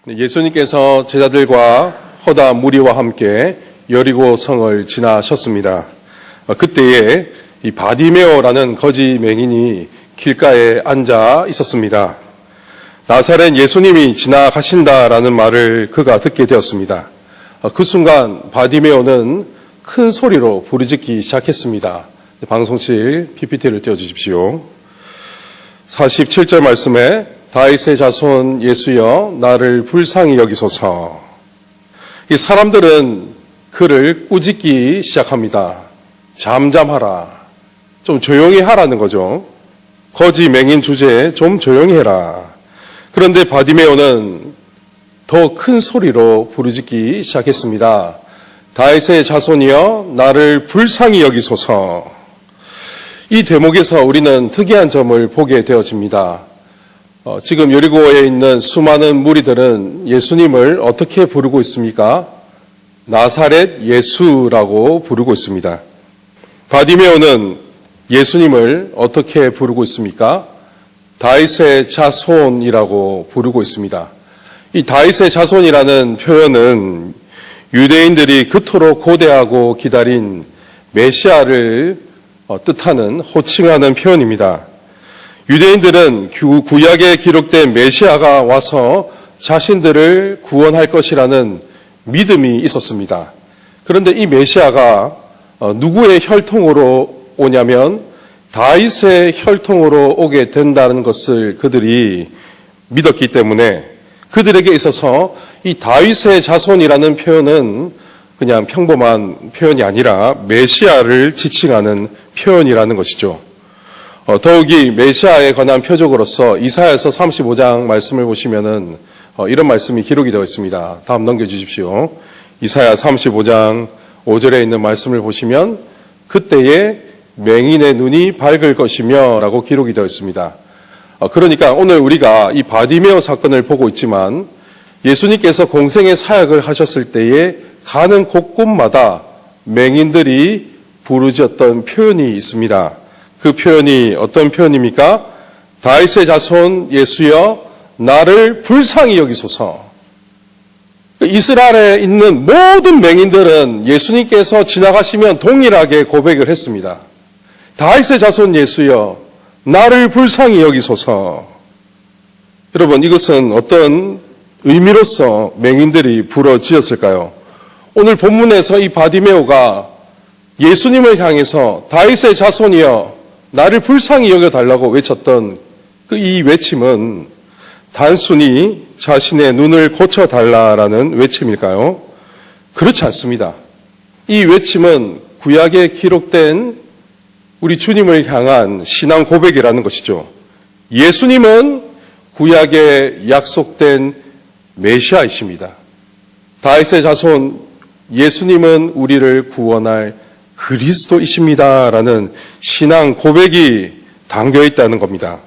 예수님께서 제자들과 허다 무리와 함께 여리고 성을 지나셨습니다. 그때에 이 바디메오라는 거지 맹인이 길가에 앉아 있었습니다. 나사렛 예수님이 지나가신다라는 말을 그가 듣게 되었습니다. 그 순간 바디메오는 큰 소리로 부르짖기 시작했습니다. 방송실 PPT를 띄워주십시오. 47절 말씀에 다윗의 자손 예수여 나를 불쌍히 여기소서. 이 사람들은 그를 꾸짖기 시작합니다. 잠잠하라. 좀 조용히 하라는 거죠. 거지 맹인 주제에 좀 조용히 해라. 그런데 바디메오는 더 큰 소리로 부르짖기 시작했습니다. 다윗의 자손이여 나를 불쌍히 여기소서. 이 대목에서 우리는 특이한 점을 보게 되어집니다. 지금 여리고에 있는 수많은 무리들은 예수님을 어떻게 부르고 있습니까? 나사렛 예수라고 부르고 있습니다. 바디메오는 예수님을 어떻게 부르고 있습니까? 다윗의 자손이라고 부르고 있습니다. 이 다윗의 자손이라는 표현은 유대인들이 그토록 고대하고 기다린 메시아를 뜻하는 호칭하는 표현입니다. 유대인들은 구약에 기록된 메시아가 와서 자신들을 구원할 것이라는 믿음이 있었습니다. 그런데 이 메시아가 누구의 혈통으로 오냐면 다윗의 혈통으로 오게 된다는 것을 그들이 믿었기 때문에 그들에게 있어서 이 다윗의 자손이라는 표현은 그냥 평범한 표현이 아니라 메시아를 지칭하는 표현이라는 것이죠. 더욱이 메시아에 관한 표적으로서 이사야서 35장 말씀을 보시면은 이런 말씀이 기록이 되어 있습니다. 다음 넘겨주십시오. 이사야 35장 5절에 있는 말씀을 보시면 그때에 맹인의 눈이 밝을 것이며 라고 기록이 되어 있습니다. 그러니까 오늘 우리가 이 바디메오 사건을 보고 있지만 예수님께서 공생의 사역을 하셨을 때에 가는 곳곳마다 맹인들이 부르짖었던 표현이 있습니다. 그 표현이 어떤 표현입니까? 다윗의 자손 예수여 나를 불쌍히 여기소서. 이스라엘에 있는 모든 맹인들은 예수님께서 지나가시면 동일하게 고백을 했습니다. 다윗의 자손 예수여 나를 불쌍히 여기소서. 여러분 이것은 어떤 의미로서 맹인들이 부르짖었을까요? 오늘 본문에서 이 바디메오가 예수님을 향해서 다윗의 자손이여 나를 불쌍히 여겨달라고 외쳤던 그 이 외침은 단순히 자신의 눈을 고쳐달라라는 외침일까요? 그렇지 않습니다. 이 외침은 구약에 기록된 우리 주님을 향한 신앙 고백이라는 것이죠. 예수님은 구약에 약속된 메시아이십니다. 다윗의 자손 예수님은 우리를 구원할 그리스도이십니다라는 신앙 고백이 담겨 있다는 겁니다.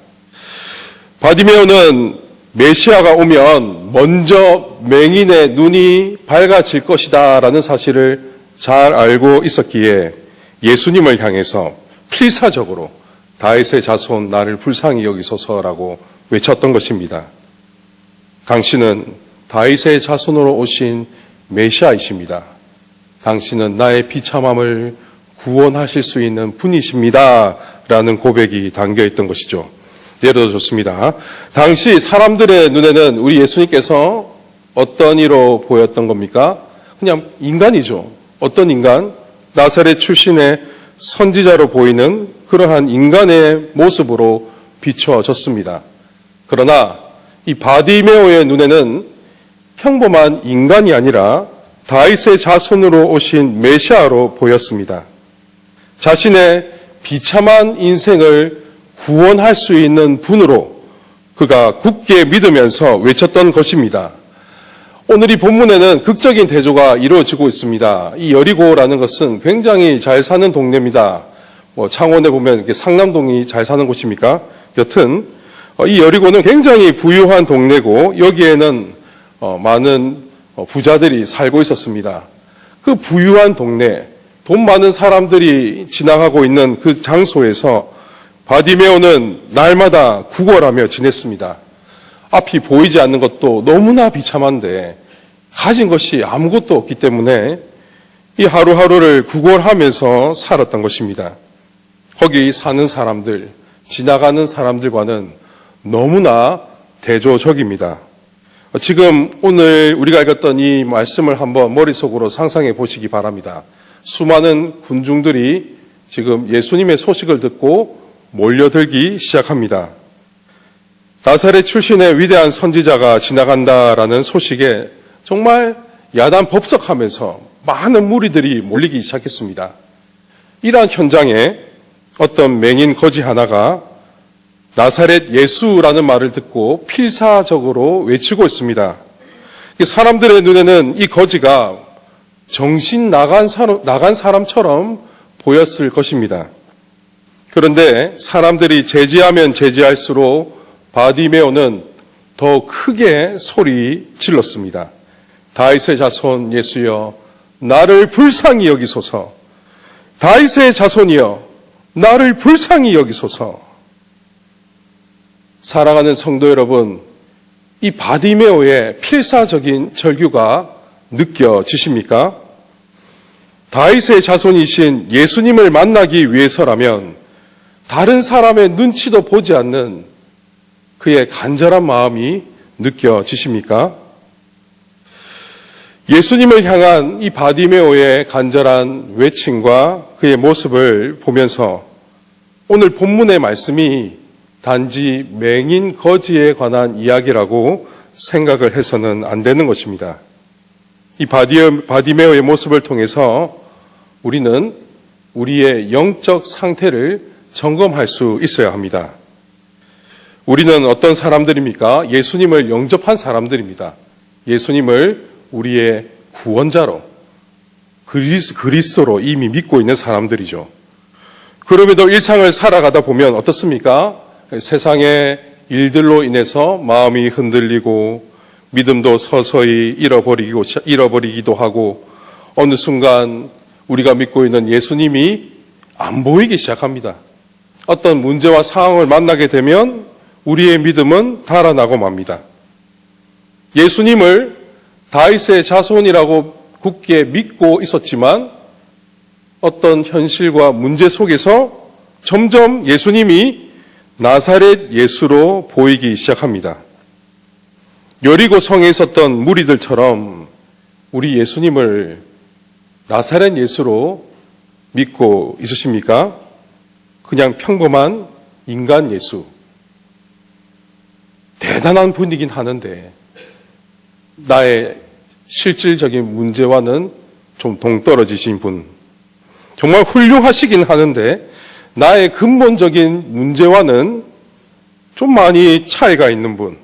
바디메오는 메시아가 오면 먼저 맹인의 눈이 밝아질 것이다라는 사실을 잘 알고 있었기에 예수님을 향해서 필사적으로 다윗의 자손 나를 불쌍히 여기소서라고 외쳤던 것입니다. 당신은 다윗의 자손으로 오신 메시아이십니다. 당신은 나의 비참함을 구원하실 수 있는 분이십니다. 라는 고백이 담겨있던 것이죠. 예를 들어 좋습니다. 당시 사람들의 눈에는 우리 예수님께서 어떤 이로 보였던 겁니까? 그냥 인간이죠. 어떤 인간? 나사렛 출신의 선지자로 보이는 그러한 인간의 모습으로 비춰졌습니다. 그러나 이 바디메오의 눈에는 평범한 인간이 아니라 다윗의 자손으로 오신 메시아로 보였습니다. 자신의 비참한 인생을 구원할 수 있는 분으로 그가 굳게 믿으면서 외쳤던 것입니다. 오늘 이 본문에는 극적인 대조가 이루어지고 있습니다. 이 여리고라는 것은 굉장히 잘 사는 동네입니다. 창원에 보면 이렇게 상남동이 잘 사는 곳입니까? 여튼 이 여리고는 굉장히 부유한 동네고 여기에는 많은 부자들이 살고 있었습니다. 그 부유한 동네, 돈 많은 사람들이 지나가고 있는 그 장소에서 바디메오는 날마다 구걸하며 지냈습니다. 앞이 보이지 않는 것도 너무나 비참한데 가진 것이 아무것도 없기 때문에 이 하루하루를 구걸하면서 살았던 것입니다. 거기 사는 사람들, 지나가는 사람들과는 너무나 대조적입니다. 지금 오늘 우리가 읽었던 이 말씀을 한번 머릿속으로 상상해 보시기 바랍니다. 수많은 군중들이 지금 예수님의 소식을 듣고 몰려들기 시작합니다. 나사렛 출신의 위대한 선지자가 지나간다라는 소식에 정말 야단법석하면서 많은 무리들이 몰리기 시작했습니다. 이러한 현장에 어떤 맹인 거지 하나가 나사렛 예수라는 말을 듣고 필사적으로 외치고 있습니다. 사람들의 눈에는 이 거지가 정신 나간 사람처럼 보였을 것입니다. 그런데 사람들이 제지하면 제지할수록 바디메오는 더 크게 소리 질렀습니다. 다윗의 자손 예수여, 나를 불쌍히 여기소서. 다윗의 자손이여, 나를 불쌍히 여기소서. 사랑하는 성도 여러분, 이 바디메오의 필사적인 절규가 느껴지십니까? 다윗의 자손이신 예수님을 만나기 위해서라면 다른 사람의 눈치도 보지 않는 그의 간절한 마음이 느껴지십니까? 예수님을 향한 이 바디메오의 간절한 외침과 그의 모습을 보면서 오늘 본문의 말씀이 단지 맹인 거지에 관한 이야기라고 생각을 해서는 안 되는 것입니다. 이 바디메오의 모습을 통해서 우리는 우리의 영적 상태를 점검할 수 있어야 합니다. 우리는 어떤 사람들입니까? 예수님을 영접한 사람들입니다. 예수님을 우리의 구원자로, 그리스도로 이미 믿고 있는 사람들이죠. 그럼에도 일상을 살아가다 보면 어떻습니까? 세상의 일들로 인해서 마음이 흔들리고 믿음도 서서히 잃어버리기도 하고 어느 순간 우리가 믿고 있는 예수님이 안 보이기 시작합니다. 어떤 문제와 상황을 만나게 되면 우리의 믿음은 달아나고 맙니다. 예수님을 다윗의 자손이라고 굳게 믿고 있었지만 어떤 현실과 문제 속에서 점점 예수님이 나사렛 예수로 보이기 시작합니다. 여리고 성에 있었던 무리들처럼 우리 예수님을 나사렛 예수로 믿고 있으십니까? 그냥 평범한 인간 예수. 대단한 분이긴 하는데 나의 실질적인 문제와는 좀 동떨어지신 분. 정말 훌륭하시긴 하는데 나의 근본적인 문제와는 좀 많이 차이가 있는 분.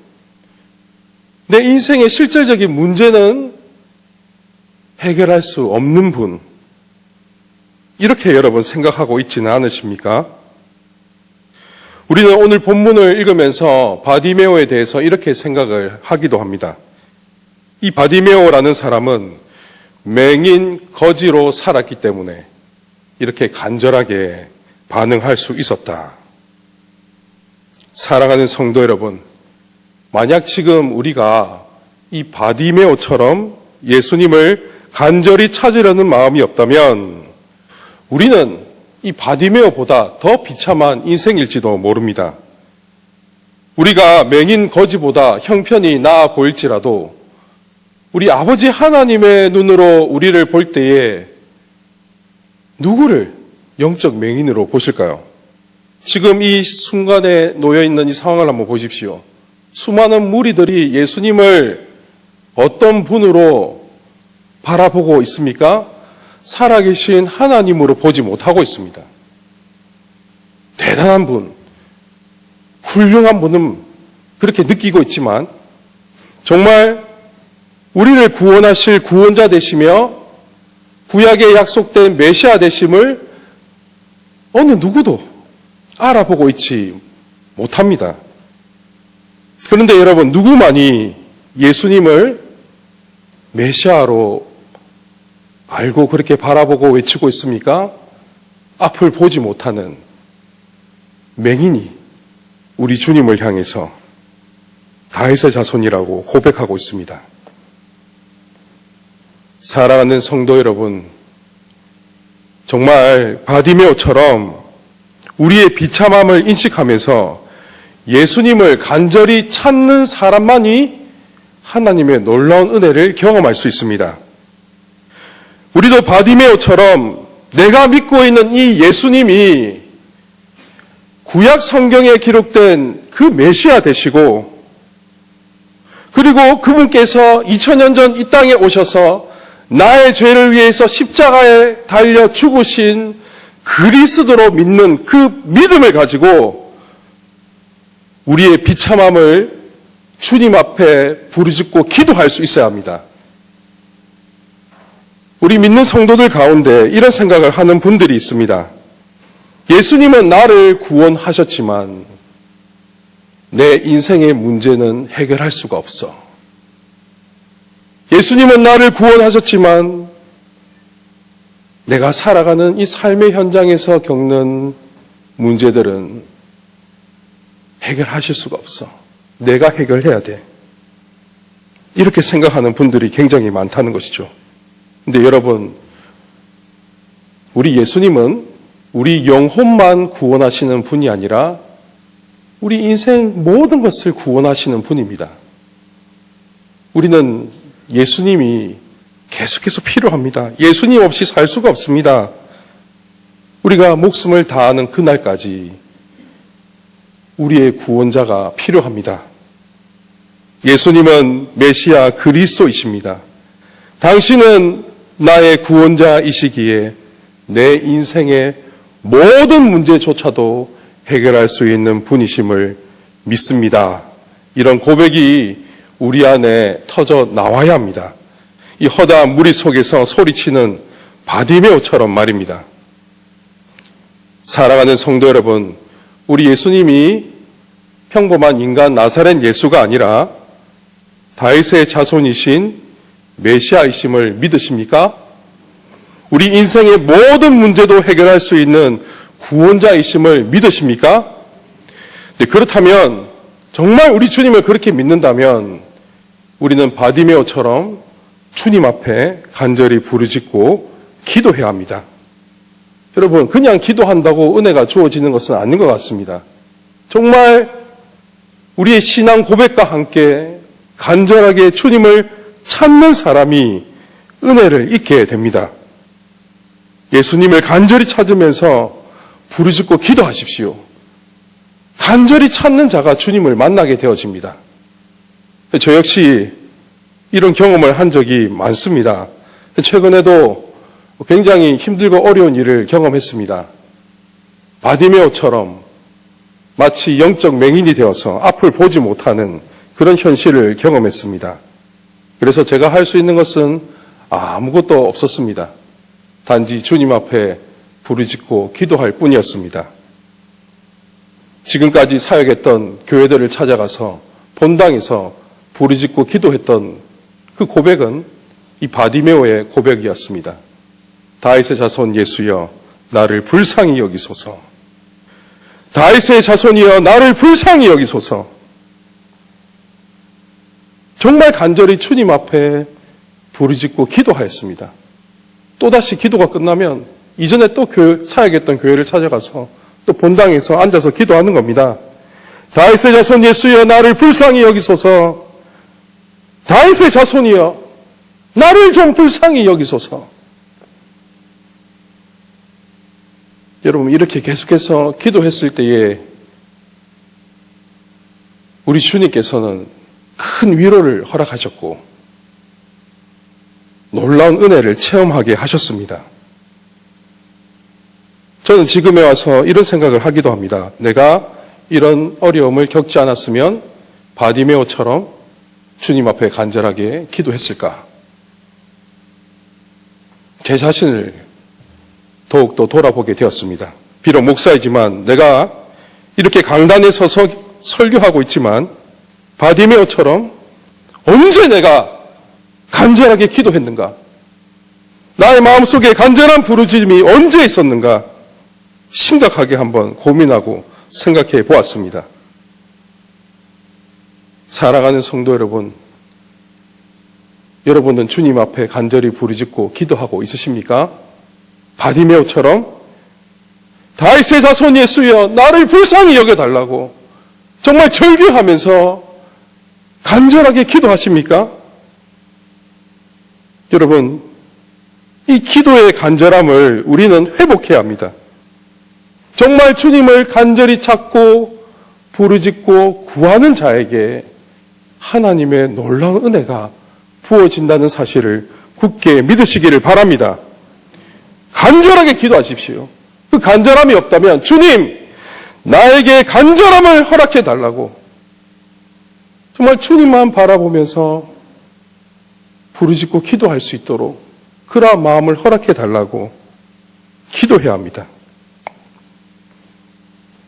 내 인생의 실질적인 문제는 해결할 수 없는 분. 이렇게 여러분 생각하고 있지는 않으십니까? 우리는 오늘 본문을 읽으면서 바디메오에 대해서 이렇게 생각을 하기도 합니다. 이 바디메오라는 사람은 맹인 거지로 살았기 때문에 이렇게 간절하게 반응할 수 있었다. 사랑하는 성도 여러분, 만약 지금 우리가 이 바디메오처럼 예수님을 간절히 찾으려는 마음이 없다면 우리는 이 바디메오보다 더 비참한 인생일지도 모릅니다. 우리가 맹인 거지보다 형편이 나아 보일지라도 우리 아버지 하나님의 눈으로 우리를 볼 때에 누구를 영적 맹인으로 보실까요? 지금 이 순간에 놓여있는 이 상황을 한번 보십시오. 수많은 무리들이 예수님을 어떤 분으로 바라보고 있습니까? 살아계신 하나님으로 보지 못하고 있습니다. 대단한 분, 훌륭한 분은 그렇게 느끼고 있지만 정말 우리를 구원하실 구원자 되시며 구약에 약속된 메시아 되심을 어느 누구도 알아보고 있지 못합니다. 그런데 여러분, 누구만이 예수님을 메시아로 알고 그렇게 바라보고 외치고 있습니까? 앞을 보지 못하는 맹인이 우리 주님을 향해서 다윗의 자손이라고 고백하고 있습니다. 사랑하는 성도 여러분, 정말 바디메오처럼 우리의 비참함을 인식하면서 예수님을 간절히 찾는 사람만이 하나님의 놀라운 은혜를 경험할 수 있습니다. 우리도 바디메오처럼 내가 믿고 있는 이 예수님이 구약 성경에 기록된 그 메시아 되시고, 그리고 그분께서 2000년 전 이 땅에 오셔서 나의 죄를 위해서 십자가에 달려 죽으신 그리스도로 믿는 그 믿음을 가지고 우리의 비참함을 주님 앞에 부르짖고 기도할 수 있어야 합니다. 우리 믿는 성도들 가운데 이런 생각을 하는 분들이 있습니다. 예수님은 나를 구원하셨지만 내 인생의 문제는 해결할 수가 없어. 예수님은 나를 구원하셨지만 내가 살아가는 이 삶의 현장에서 겪는 문제들은 해결하실 수가 없어. 내가 해결해야 돼. 이렇게 생각하는 분들이 굉장히 많다는 것이죠. 근데 여러분, 우리 예수님은 우리 영혼만 구원하시는 분이 아니라 우리 인생 모든 것을 구원하시는 분입니다. 우리는 예수님이 계속해서 필요합니다. 예수님 없이 살 수가 없습니다. 우리가 목숨을 다하는 그날까지 우리의 구원자가 필요합니다. 예수님은 메시아 그리스도이십니다. 당신은 나의 구원자이시기에 내 인생의 모든 문제조차도 해결할 수 있는 분이심을 믿습니다. 이런 고백이 우리 안에 터져 나와야 합니다. 이 허다한 무리 속에서 소리치는 바디메오처럼 말입니다. 사랑하는 성도 여러분, 우리 예수님이 평범한 인간 나사렛 예수가 아니라 다윗의 자손이신 메시아이심을 믿으십니까? 우리 인생의 모든 문제도 해결할 수 있는 구원자이심을 믿으십니까? 네, 그렇다면 정말 우리 주님을 그렇게 믿는다면 우리는 바디메오처럼 주님 앞에 간절히 부르짖고 기도해야 합니다. 여러분, 그냥 기도한다고 은혜가 주어지는 것은 아닌 것 같습니다. 정말 우리의 신앙 고백과 함께 간절하게 주님을 찾는 사람이 은혜를 잊게 됩니다. 예수님을 간절히 찾으면서 부르짖고 기도하십시오. 간절히 찾는 자가 주님을 만나게 되어집니다. 저 역시 이런 경험을 한 적이 많습니다. 최근에도 굉장히 힘들고 어려운 일을 경험했습니다. 바디메오처럼 마치 영적 맹인이 되어서 앞을 보지 못하는 그런 현실을 경험했습니다. 그래서 제가 할 수 있는 것은 아무것도 없었습니다. 단지 주님 앞에 부르짖고 기도할 뿐이었습니다. 지금까지 사역했던 교회들을 찾아가서 본당에서 부르짖고 기도했던 그 고백은 이 바디메오의 고백이었습니다. 다윗의 자손 예수여 나를 불쌍히 여기소서. 다윗의 자손이여 나를 불쌍히 여기소서. 정말 간절히 주님 앞에 부르짖고 기도하였습니다. 또다시 기도가 끝나면 이전에 또 사역했던 교회를 찾아가서 또 본당에서 앉아서 기도하는 겁니다. 다윗의 자손 예수여 나를 불쌍히 여기소서. 다윗의 자손이여 나를 좀 불쌍히 여기소서. 여러분, 이렇게 계속해서 기도했을 때에 우리 주님께서는 큰 위로를 허락하셨고 놀라운 은혜를 체험하게 하셨습니다. 저는 지금에 와서 이런 생각을 하기도 합니다. 내가 이런 어려움을 겪지 않았으면 바디메오처럼 주님 앞에 간절하게 기도했을까? 제 자신을 더욱더 돌아보게 되었습니다. 비록 목사이지만 내가 이렇게 강단에 서서 설교하고 있지만 바디메오처럼 언제 내가 간절하게 기도했는가? 나의 마음속에 간절한 부르짖음이 언제 있었는가? 심각하게 한번 고민하고 생각해 보았습니다. 사랑하는 성도 여러분, 여러분은 주님 앞에 간절히 부르짖고 기도하고 있으십니까? 바디메오처럼 다윗의 자손 예수여 나를 불쌍히 여겨달라고 정말 절규하면서 간절하게 기도하십니까? 여러분, 이 기도의 간절함을 우리는 회복해야 합니다. 정말 주님을 간절히 찾고 부르짖고 구하는 자에게 하나님의 놀라운 은혜가 부어진다는 사실을 굳게 믿으시기를 바랍니다. 간절하게 기도하십시오. 그 간절함이 없다면 주님, 나에게 간절함을 허락해 달라고 정말 주님만 바라보면서 부르짖고 기도할 수 있도록 그러한 마음을 허락해 달라고 기도해야 합니다.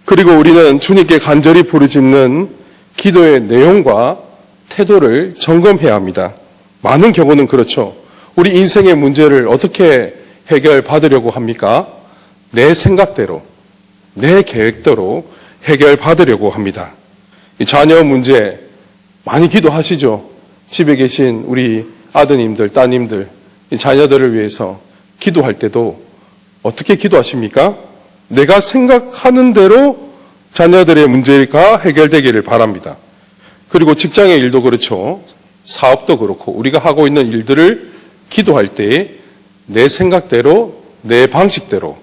그리고 우리는 주님께 간절히 부르짖는 기도의 내용과 태도를 점검해야 합니다. 많은 경우는 그렇죠. 우리 인생의 문제를 어떻게 해결받으려고 합니까? 내 생각대로, 내 계획대로 해결받으려고 합니다. 이 자녀 문제 많이 기도하시죠? 집에 계신 우리 아드님들, 따님들, 이 자녀들을 위해서 기도할 때도 어떻게 기도하십니까? 내가 생각하는 대로 자녀들의 문제가 해결되기를 바랍니다. 그리고 직장의 일도 그렇죠. 사업도 그렇고 우리가 하고 있는 일들을 기도할 때 내 생각대로 내 방식대로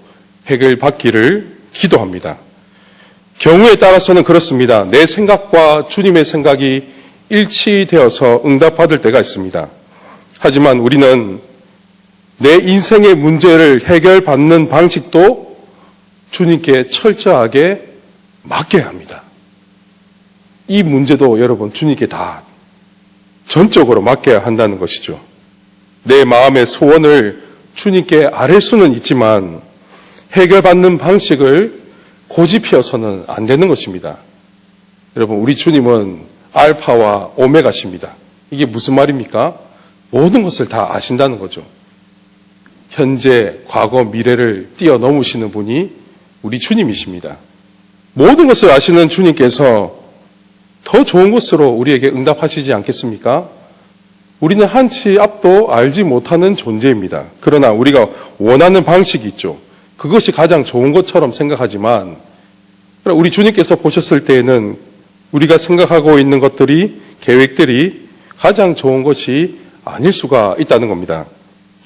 해결받기를 기도합니다. 경우에 따라서는 그렇습니다. 내 생각과 주님의 생각이 일치되어서 응답받을 때가 있습니다. 하지만 우리는 내 인생의 문제를 해결받는 방식도 주님께 철저하게 맡겨야 합니다. 이 문제도 여러분 주님께 다 전적으로 맡겨야 한다는 것이죠. 내 마음의 소원을 주님께 아뢰 수는 있지만 해결받는 방식을 고집피어서는 안 되는 것입니다. 여러분, 우리 주님은 알파와 오메가십니다. 이게 무슨 말입니까? 모든 것을 다 아신다는 거죠. 현재, 과거, 미래를 뛰어넘으시는 분이 우리 주님이십니다. 모든 것을 아시는 주님께서 더 좋은 것으로 우리에게 응답하시지 않겠습니까? 우리는 한치 앞도 알지 못하는 존재입니다. 그러나 우리가 원하는 방식이 있죠. 그것이 가장 좋은 것처럼 생각하지만 우리 주님께서 보셨을 때에는 우리가 생각하고 있는 것들이, 계획들이 가장 좋은 것이 아닐 수가 있다는 겁니다.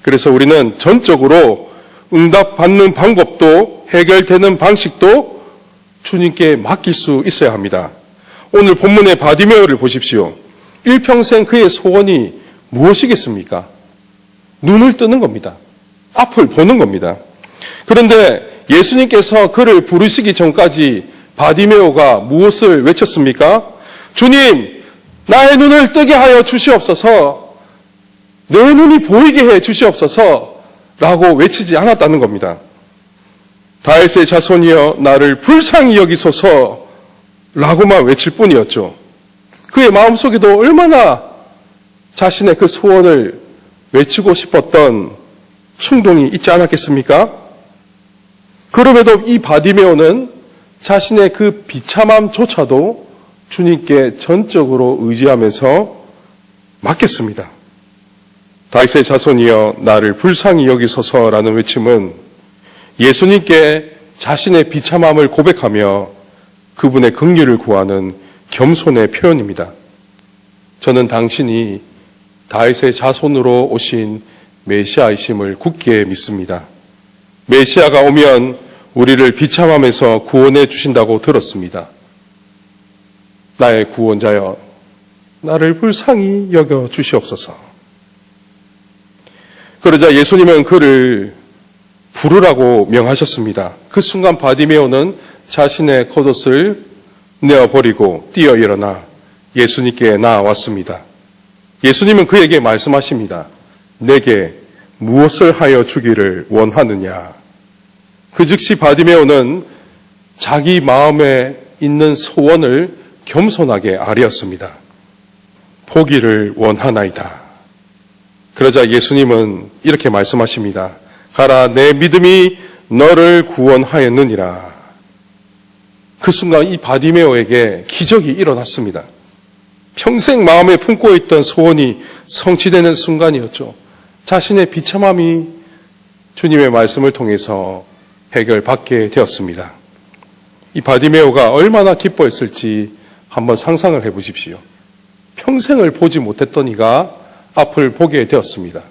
그래서 우리는 전적으로 응답받는 방법도 해결되는 방식도 주님께 맡길 수 있어야 합니다. 오늘 본문의 바디메오를 보십시오. 일평생 그의 소원이 무엇이겠습니까? 눈을 뜨는 겁니다. 앞을 보는 겁니다. 그런데 예수님께서 그를 부르시기 전까지 바디메오가 무엇을 외쳤습니까? 주님, 나의 눈을 뜨게 하여 주시옵소서, 내 눈이 보이게 해 주시옵소서 라고 외치지 않았다는 겁니다. 다윗의 자손이여 나를 불쌍히 여기소서 라고만 외칠 뿐이었죠. 그의 마음속에도 얼마나 자신의 그 소원을 외치고 싶었던 충동이 있지 않았겠습니까? 그럼에도 이 바디메오는 자신의 그 비참함조차도 주님께 전적으로 의지하면서 맡겼습니다. 다윗의 자손이여 나를 불쌍히 여기소서라는 외침은 예수님께 자신의 비참함을 고백하며 그분의 긍휼을 구하는 겸손의 표현입니다. 저는 당신이 다윗의 자손으로 오신 메시아이심을 굳게 믿습니다. 메시아가 오면 우리를 비참함에서 구원해 주신다고 들었습니다. 나의 구원자여, 나를 불쌍히 여겨 주시옵소서. 그러자 예수님은 그를 부르라고 명하셨습니다. 그 순간 바디메오는 자신의 겉옷을 내어버리고 뛰어 일어나 예수님께 나아왔습니다. 예수님은 그에게 말씀하십니다. 내게 무엇을 하여 주기를 원하느냐? 그 즉시 바디메오는 자기 마음에 있는 소원을 겸손하게 아뢰었습니다. 보기를 원하나이다. 그러자 예수님은 이렇게 말씀하십니다. 가라, 내 믿음이 너를 구원하였느니라. 그 순간 이 바디메오에게 기적이 일어났습니다. 평생 마음에 품고 있던 소원이 성취되는 순간이었죠. 자신의 비참함이 주님의 말씀을 통해서 해결받게 되었습니다. 이 바디메오가 얼마나 기뻐했을지 한번 상상을 해보십시오. 평생을 보지 못했던 이가 앞을 보게 되었습니다.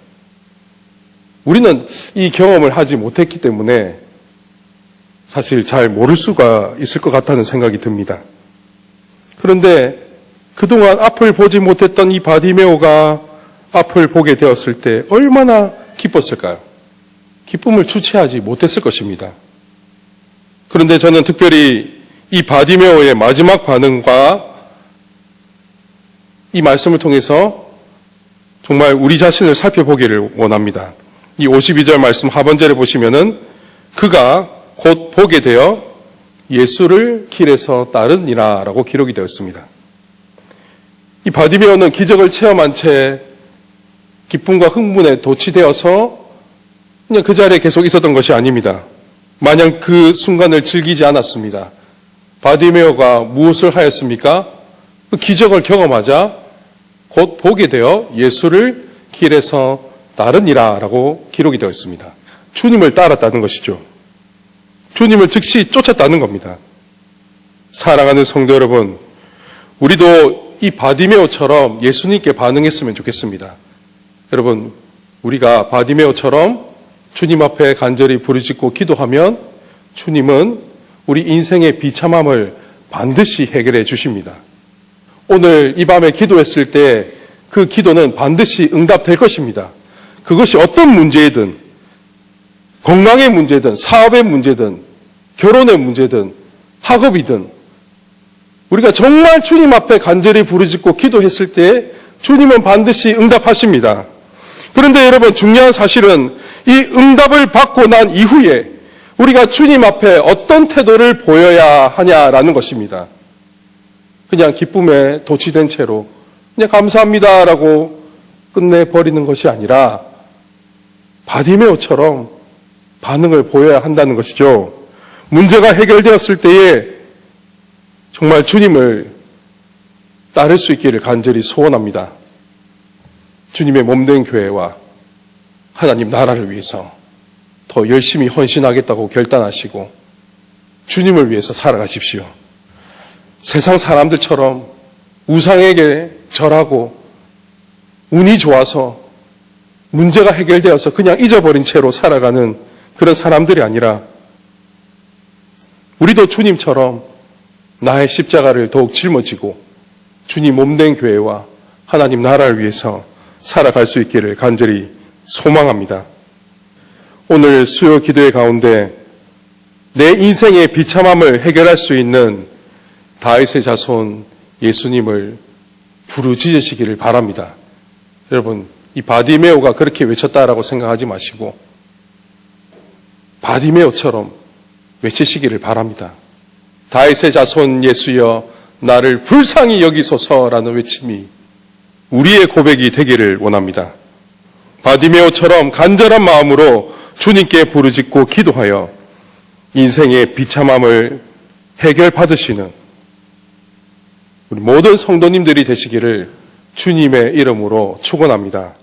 우리는 이 경험을 하지 못했기 때문에 사실 잘 모를 수가 있을 것 같다는 생각이 듭니다. 그런데 그동안 앞을 보지 못했던 이 바디메오가 앞을 보게 되었을 때 얼마나 기뻤을까요? 기쁨을 주체하지 못했을 것입니다. 그런데 저는 특별히 이 바디메오의 마지막 반응과 이 말씀을 통해서 정말 우리 자신을 살펴보기를 원합니다. 이 52절 말씀 하반절에 보시면은 그가 곧 보게 되어 예수를 길에서 따르니라 라고 기록이 되어 있습니다. 이 바디메오는 기적을 체험한 채 기쁨과 흥분에 도취되어서 그냥 그 자리에 계속 있었던 것이 아닙니다. 마냥 그 순간을 즐기지 않았습니다. 바디메오가 무엇을 하였습니까? 그 기적을 경험하자 곧 보게 되어 예수를 길에서 따르니라 라고 기록이 되어 있습니다. 주님을 따랐다는 것이죠. 주님을 즉시 쫓았다는 겁니다. 사랑하는 성도 여러분, 우리도 이 바디메오처럼 예수님께 반응했으면 좋겠습니다. 여러분, 우리가 바디메오처럼 주님 앞에 간절히 부르짖고 기도하면 주님은 우리 인생의 비참함을 반드시 해결해 주십니다. 오늘 이 밤에 기도했을 때 그 기도는 반드시 응답될 것입니다. 그것이 어떤 문제이든, 건강의 문제든, 사업의 문제든, 결혼의 문제든, 학업이든, 우리가 정말 주님 앞에 간절히 부르짖고 기도했을 때 주님은 반드시 응답하십니다. 그런데 여러분, 중요한 사실은 이 응답을 받고 난 이후에 우리가 주님 앞에 어떤 태도를 보여야 하냐라는 것입니다. 그냥 기쁨에 도취된 채로 그냥 감사합니다라고 끝내버리는 것이 아니라 바디메오처럼 반응을 보여야 한다는 것이죠. 문제가 해결되었을 때에 정말 주님을 따를 수 있기를 간절히 소원합니다. 주님의 몸된 교회와 하나님 나라를 위해서 더 열심히 헌신하겠다고 결단하시고 주님을 위해서 살아가십시오. 세상 사람들처럼 우상에게 절하고 운이 좋아서 문제가 해결되어서 그냥 잊어버린 채로 살아가는 그런 사람들이 아니라 우리도 주님처럼 나의 십자가를 더욱 짊어지고 주님 몸된 교회와 하나님 나라를 위해서 살아갈 수 있기를 간절히 소망합니다. 오늘 수요 기도의 가운데 내 인생의 비참함을 해결할 수 있는 다윗의 자손 예수님을 부르짖으시기를 바랍니다. 여러분, 이 바디메오가 그렇게 외쳤다라고 생각하지 마시고 바디메오처럼 외치시기를 바랍니다. 다윗의 자손 예수여 나를 불쌍히 여기소서라는 외침이 우리의 고백이 되기를 원합니다. 바디메오처럼 간절한 마음으로 주님께 부르짖고 기도하여 인생의 비참함을 해결받으시는 우리 모든 성도님들이 되시기를 주님의 이름으로 축원합니다.